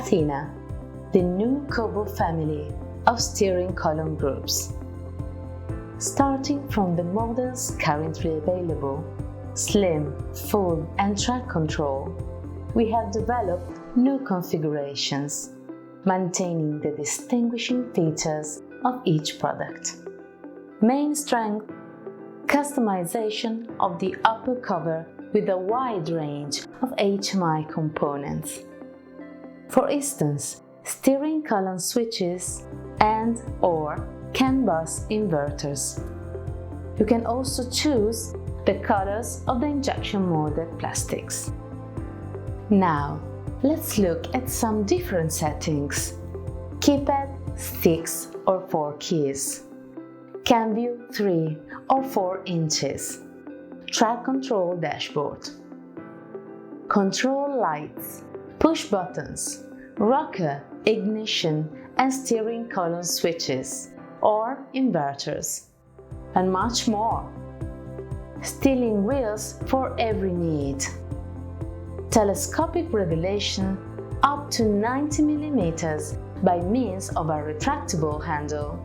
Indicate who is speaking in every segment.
Speaker 1: Athena, the new COBO family of steering column groups. Starting from the models currently available, slim, full and track control, we have developed new configurations, maintaining the distinguishing features of each product. Main strength: customization of the upper cover with a wide range of EIMA components. For instance, steering column switches and/or CAN bus inverters. You can also choose the colors of the injection molded plastics. Now, let's look at some different settings: keypad 6 or 4 keys, CAN view 3 or 4 inches, track control dashboard, control lights, push buttons, rocker, ignition and steering column switches or inverters, and much more. Steering wheels for every need. Telescopic regulation up to 90 mm by means of a retractable handle.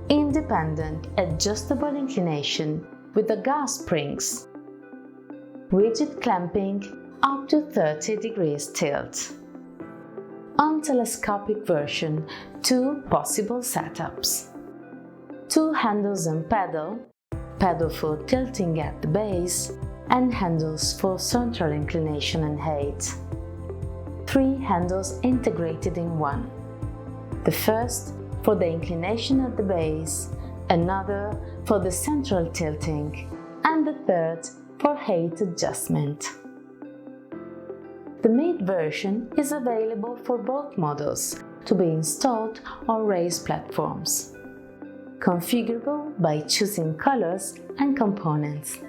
Speaker 1: Independent adjustable inclination with the gas springs. Rigid clamping up to 30 degrees tilt. On telescopic version, 2 possible setups. 2 handles and pedal for tilting at the base, and handles for central inclination and height. 3 handles integrated in one. The first for the inclination at the base, another for the central tilting, and the third for height adjustment. The mid version is available for both models to be installed on raised platforms, configurable by choosing colors and components.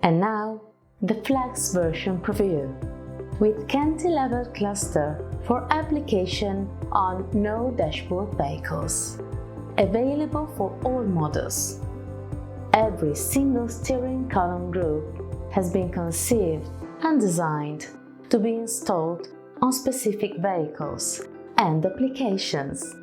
Speaker 1: And now, the Flex version preview, with cantilevered cluster for application on no dashboard vehicles. Available for all models. Every single steering column group has been conceived and designed to be installed on specific vehicles and applications.